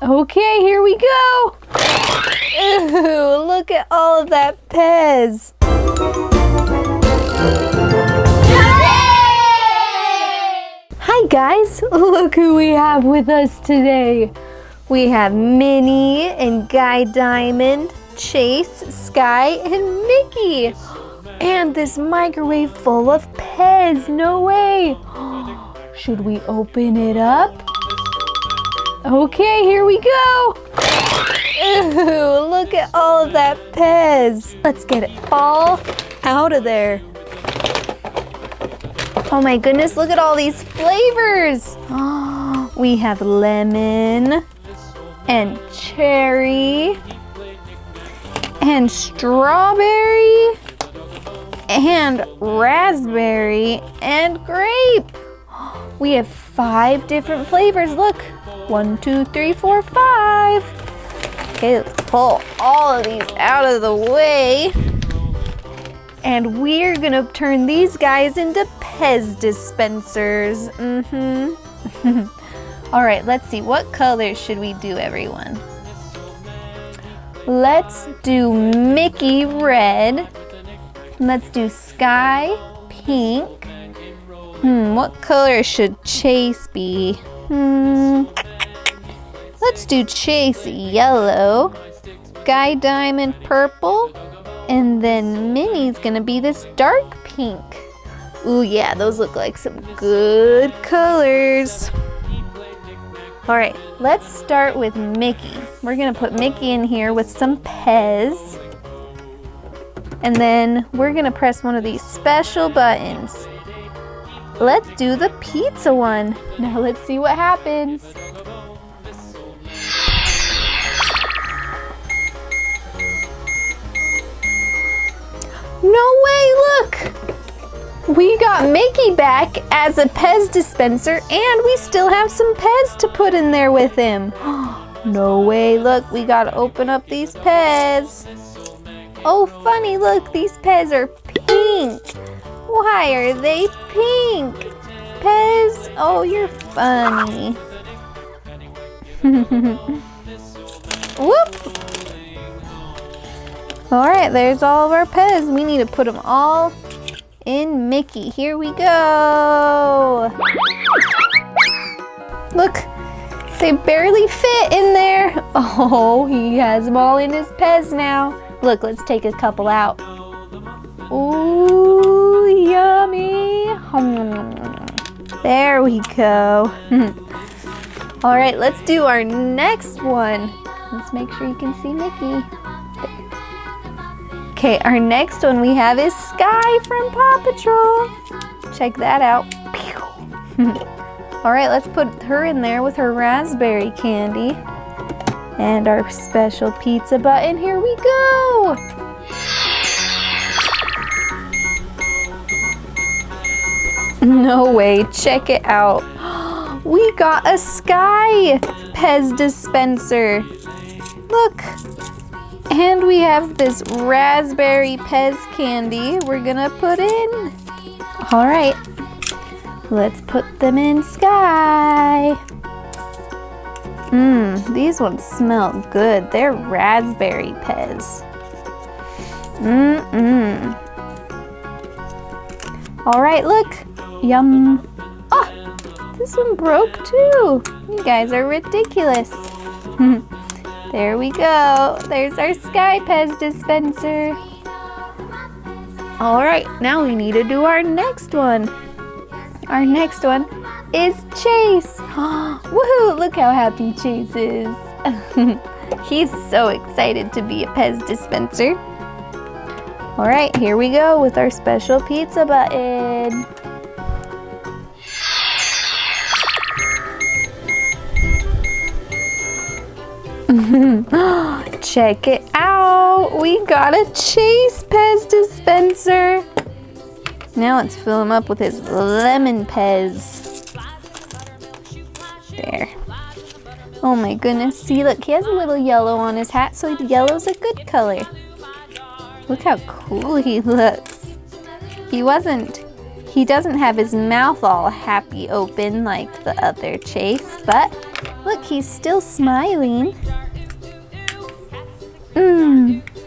Okay, here we go. Ooh, look at all of that PEZ. Hi guys, look who we have with us today. We have Minnie and Guy Diamond, Chase, Skye, and Mickey. And this microwave full of PEZ, no way. Should we open it up? Okay, here we go. Ooh, look at all of that PEZ. Let's get it all out of there. Oh my goodness, look at all these flavors. We have lemon and cherry and strawberry and raspberry and grape. We have 5 different flavors. Look, 1, 2, 3, 4, 5. Okay, let's pull all of these out of the way. And we're gonna turn these guys into PEZ dispensers. All right, let's see, what colors should we do, everyone? Let's do Mickey red. Let's do Skye pink. What color should Chase be? Let's do Chase yellow. Guy Diamond purple. And then Minnie's gonna be this dark pink. Ooh yeah, those look like some good colors. All right, let's start with Mickey. We're gonna put Mickey in here with some PEZ. And then we're gonna press one of these special buttons. Let's do the pizza one. Now let's see what happens. No way, look! We got Mickey back as a PEZ dispenser and we still have some PEZ to put in there with him. No way, look, we gotta open up these PEZ. Oh funny, look, these PEZ are pink. Why are they pink? PEZ, oh you're funny. Whoop! All right, there's all of our PEZ. We need to put them all in Mickey. Here we go. Look, they barely fit in there. Oh, he has them all in his PEZ now. Look, let's take a couple out. Ooh, yummy. There we go. All right, let's do our next one. Let's make sure you can see Mickey. Okay, our next one we have is Skye from Paw Patrol. Check that out. All right, let's put her in there with her raspberry candy. And our special pizza button, here we go. No way, check it out. We got a Skye PEZ dispenser. Look. And we have this raspberry PEZ candy we're gonna put in. All right, let's put them in Skye. These ones smell good. They're raspberry PEZ. All right, look, yum. Oh, this one broke too. You guys are ridiculous. There we go. There's our Skye PEZ dispenser. All right, now we need to do our next one. Our next one is Chase. Woohoo, look how happy Chase is. He's so excited to be a PEZ dispenser. All right, here we go with our special pizza button. Check it out. We got a Chase PEZ dispenser. Now let's fill him up with his lemon PEZ. There. Oh my goodness. See, look, he has a little yellow on his hat, so yellow's a good color. Look how cool he looks. He doesn't have his mouth all happy open like the other Chase, but Look, he's still smiling.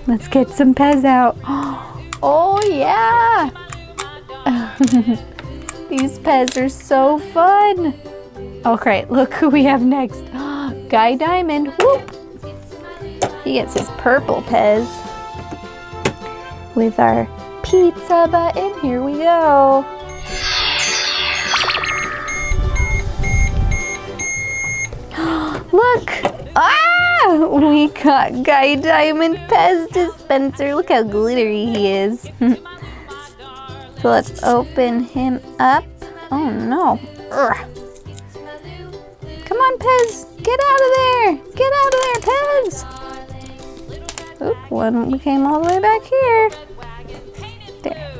Let's get some PEZ out. Oh yeah! These PEZ are so fun. Okay, look who we have next. Guy Diamond. Whoop! He gets his purple PEZ with our pizza button. Here we go. Look! Ah! We got Guy Diamond PEZ dispenser. Look how glittery he is. So let's open him up. Oh no. Ugh. Come on, PEZ. Get out of there. Get out of there, PEZ. Oop, one came all the way back here. There.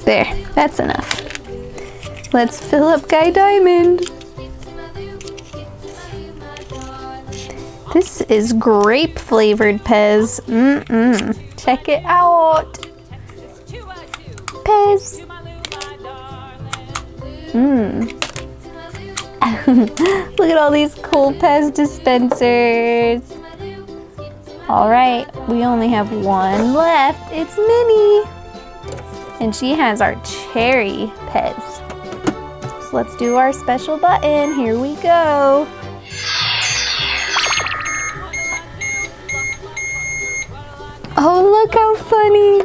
There, that's enough. Let's fill up Guy Diamond. This is grape flavored PEZ. Check it out. PEZ. Look at all these cool PEZ dispensers. All right, we only have one left. It's Minnie. And she has our cherry PEZ. So let's do our special button. Here we go. Oh, look how funny.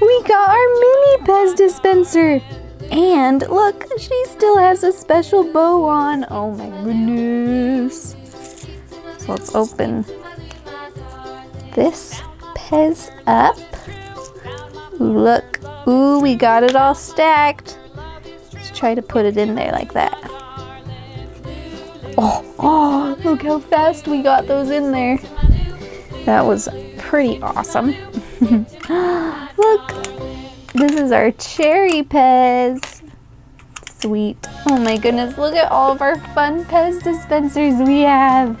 We got our mini PEZ dispenser. And look, she still has a special bow on. Oh my goodness. So let's open this PEZ up. Look. Ooh, we got it all stacked. Let's try to put it in there like that. Oh, look how fast we got those in there. That was pretty awesome. Look, this is our cherry PEZ. Sweet. Oh my goodness, look at all of our fun PEZ dispensers we have.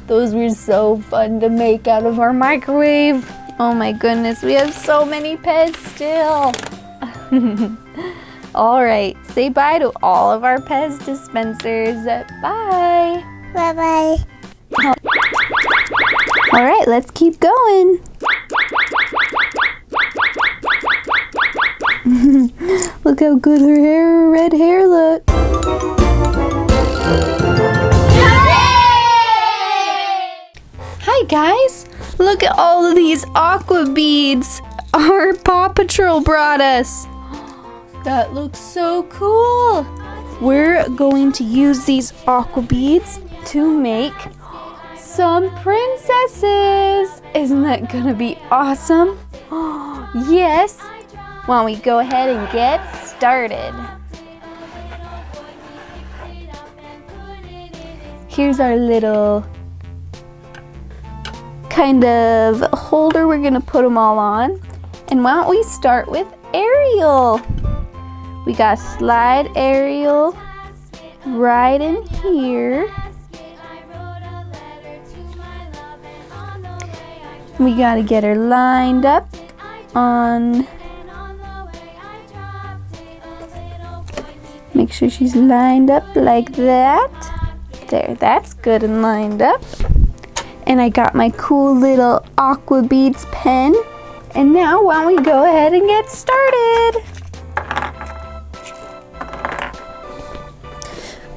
Those were so fun to make out of our microwave. Oh my goodness, we have so many PEZ still. All right, say bye to all of our PEZ dispensers. Bye. Bye-bye. All right, let's keep going. Look how good her red hair looks. Hi guys, look at all of these aqua beads our Paw Patrol brought us. That looks so cool. We're going to use these aqua beads to make some princesses. Isn't that gonna be awesome? Yes. Why don't we go ahead and get started? Here's our little kind of holder we're gonna put them all on. And why don't we start with Ariel? We got slide Ariel right in here. We gotta get her lined up on. Make sure she's lined up like that. There, that's good and lined up. And I got my cool little aqua beads pen. And now why don't we go ahead and get started?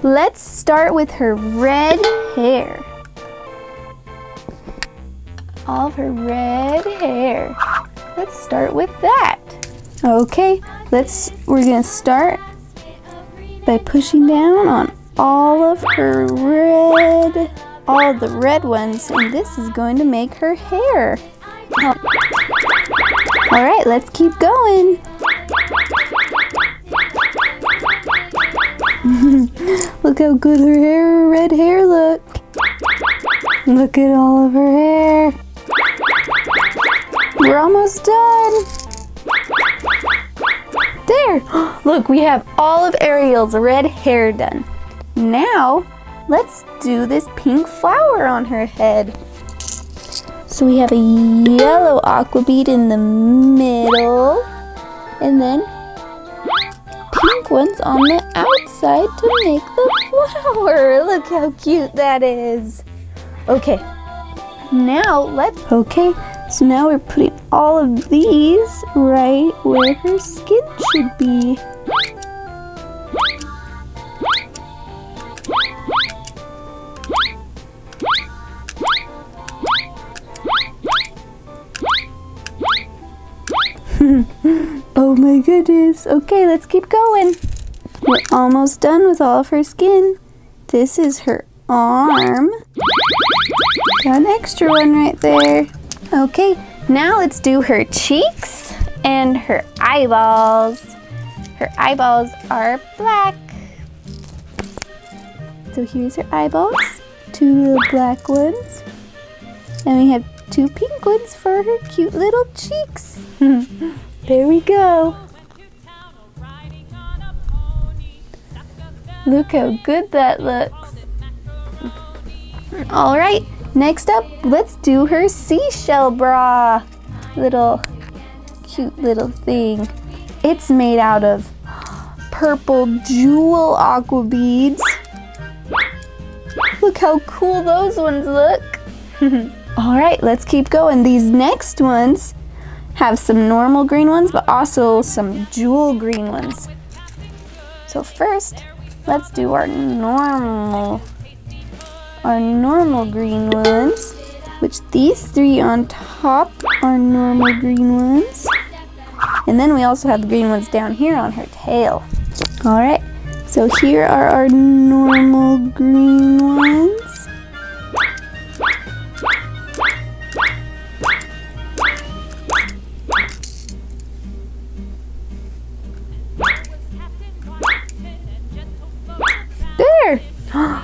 Let's start with her red hair. All of her red hair. Let's start with that. Okay, we're gonna start by pushing down on all of her all the red ones, and this is going to make her hair. All right, let's keep going. Look how good her red hair look. Look at all of her hair. We're almost done. There. Look, we have all of Ariel's red hair done. Now, let's do this pink flower on her head. So we have a yellow aqua bead in the middle, and then ones on the outside to make the flower. Look how cute that is. Okay, so now we're putting all of these right where her skin should be. Oh my goodness. Okay, let's keep going. We're almost done with all of her skin. This is her arm. Got an extra one right there. Okay, now let's do her cheeks and her eyeballs. Her eyeballs are black. So here's her eyeballs, 2 little black ones. And we have 2 pink ones for her cute little cheeks. There we go. Look how good that looks. All right, next up, let's do her seashell bra. Little cute little thing. It's made out of purple jewel aqua beads. Look how cool those ones look. All right, let's keep going. These next ones have some normal green ones, but also some jewel green ones. So first, let's do our normal green ones, which these 3 on top are normal green ones. And then we also have the green ones down here on her tail. All right, so here are our normal green ones.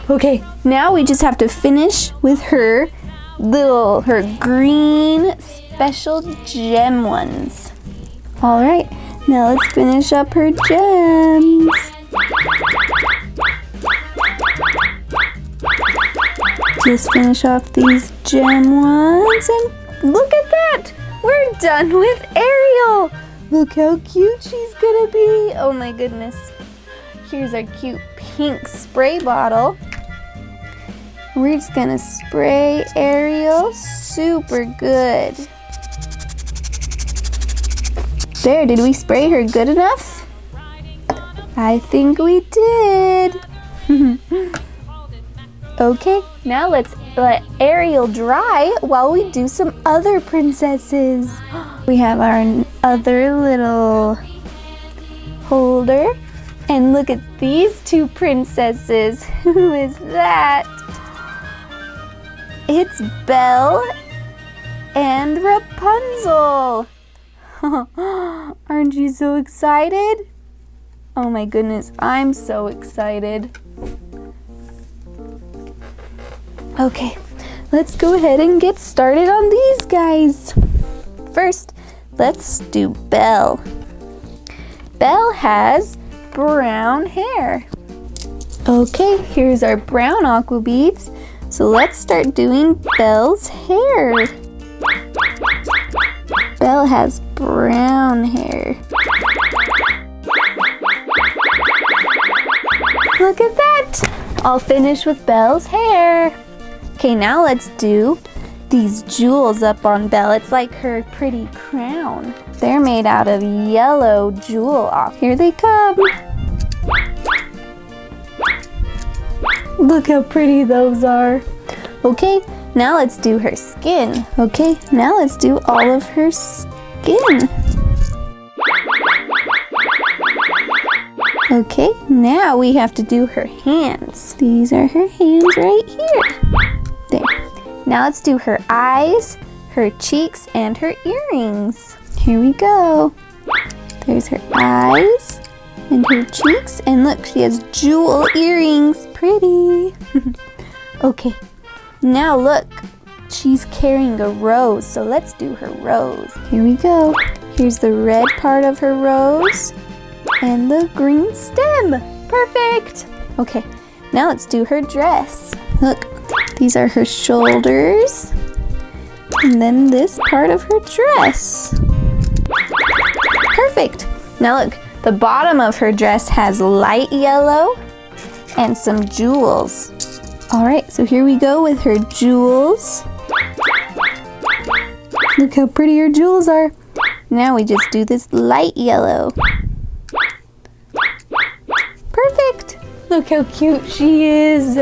Okay, now we just have to finish with her green special gem ones. All right, now let's finish up her gems. Just finish off these gem ones, and look at that! We're done with Ariel! Look how cute she's gonna be! Oh my goodness. Here's our cute pink spray bottle. We're just gonna spray Ariel super good. There, did we spray her good enough? I think we did. Okay, now let's let Ariel dry while we do some other princesses. We have our other little holder. And look at these 2 princesses. Who is that? It's Belle and Rapunzel. Aren't you so excited? Oh my goodness, I'm so excited. Okay, let's go ahead and get started on these guys. First, let's do Belle. Belle has brown hair. Okay, here's our brown aqua beads. So let's start doing Belle's hair. Belle has brown hair. Look at that! I'll finish with Belle's hair. Okay, now let's do these jewels up on Belle. It's like her pretty crown. They're made out of yellow jewel. Here they come. Look how pretty those are. Okay, now let's do her skin. Okay, now let's do all of her skin. Okay, now we have to do her hands. These are her hands right here. There. Now let's do her eyes, her cheeks, and her earrings. Here we go. There's her eyes and her cheeks, and look, she has jewel earrings. Pretty. Okay, now look, she's carrying a rose, so let's do her rose. Here we go. Here's the red part of her rose and the green stem. Perfect. Okay, now let's do her dress. Look, these are her shoulders, and then this part of her dress. Perfect. Now look, The bottom of her dress has light yellow and some jewels. All right, so here we go with her jewels. Look how pretty her jewels are. Now we just do this light yellow. Perfect. Look how cute she is.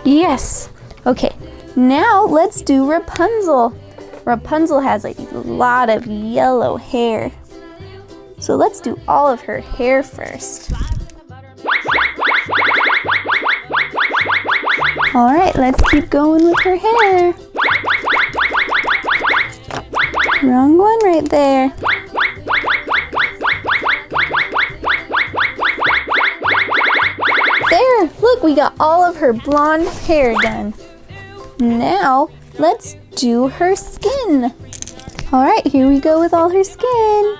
Yes. Okay, now let's do Rapunzel. Rapunzel has a lot of yellow hair. So let's do all of her hair first. All right, let's keep going with her hair. Wrong one right there. There, look, we got all of her blonde hair done. Now, let's do her skin. All right, here we go with all her skin.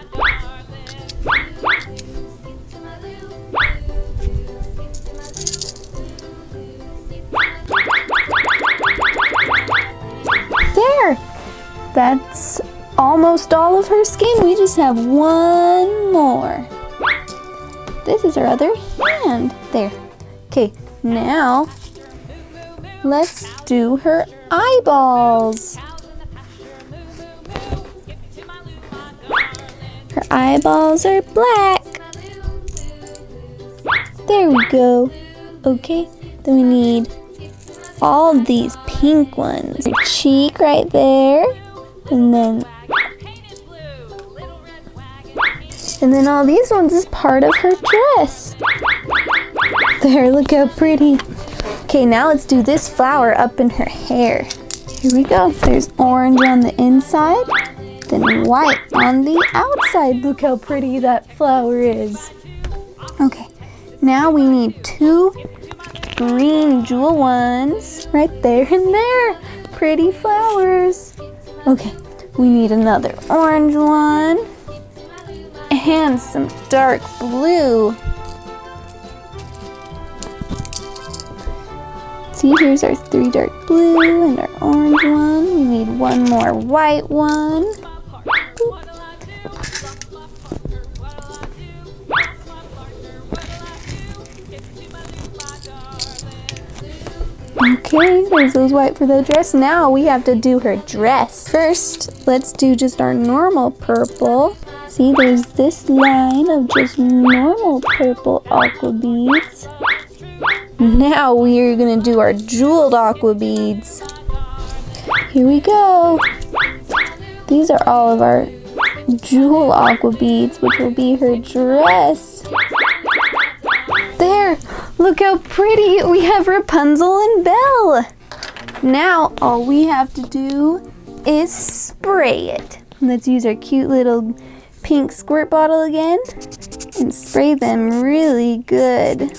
There, that's almost all of her skin. We just have one more. This is her other hand. There. Okay, now let's do her eyeballs. Her eyeballs are black. There we go. Okay, then we need all these pink ones. Her cheek right there. And then all these ones is part of her dress. There, look how pretty. Okay, now let's do this flower up in her hair. Here we go. There's orange on the inside, then white on the outside. Look how pretty that flower is. Okay, now we need 2 green jewel ones right there and there. Pretty flowers. Okay, we need another orange one and some dark blue. See, here's our 3 dark blue and our orange one. We need one more white one. Boop. Okay, there's those white for the dress. Now we have to do her dress. First, let's do just our normal purple. See, there's this line of just normal purple aqua beads. Now we are gonna do our jeweled aqua beads. Here we go. These are all of our jewel aqua beads, which will be her dress. There, look how pretty. We have Rapunzel and Belle. Now all we have to do is spray it. Let's use our cute little pink squirt bottle again and spray them really good.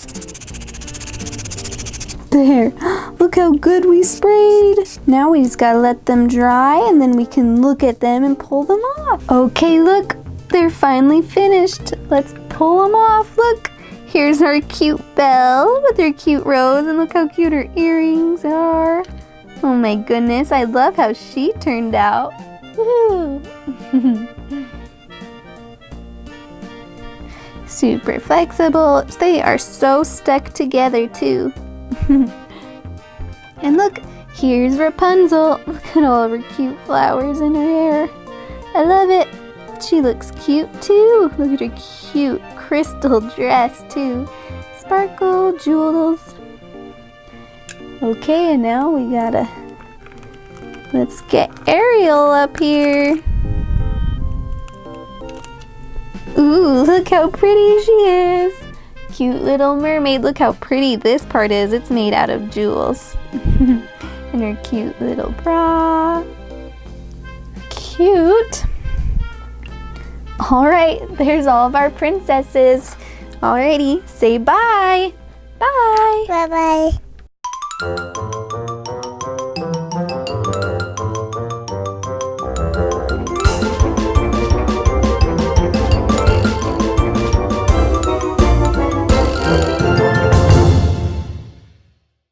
There, look how good we sprayed. Now we just gotta let them dry and then we can look at them and pull them off. Okay, look, they're finally finished. Let's pull them off. Look, here's our cute Belle with her cute rose, and look how cute her earrings are. Oh my goodness, I love how she turned out. Woo. Super flexible. They are so stuck together too. And look, here's Rapunzel. Look at all of her cute flowers in her hair. I love it. She looks cute too. Look at her cute crystal dress too. Sparkle jewels. Okay, and now we gotta, let's get Ariel up here. Ooh, look how pretty she is. Cute little mermaid. Look how pretty this part is. It's made out of jewels. And her cute little bra. Cute. All right, there's all of our princesses. Alrighty, say bye. Bye. Bye-bye.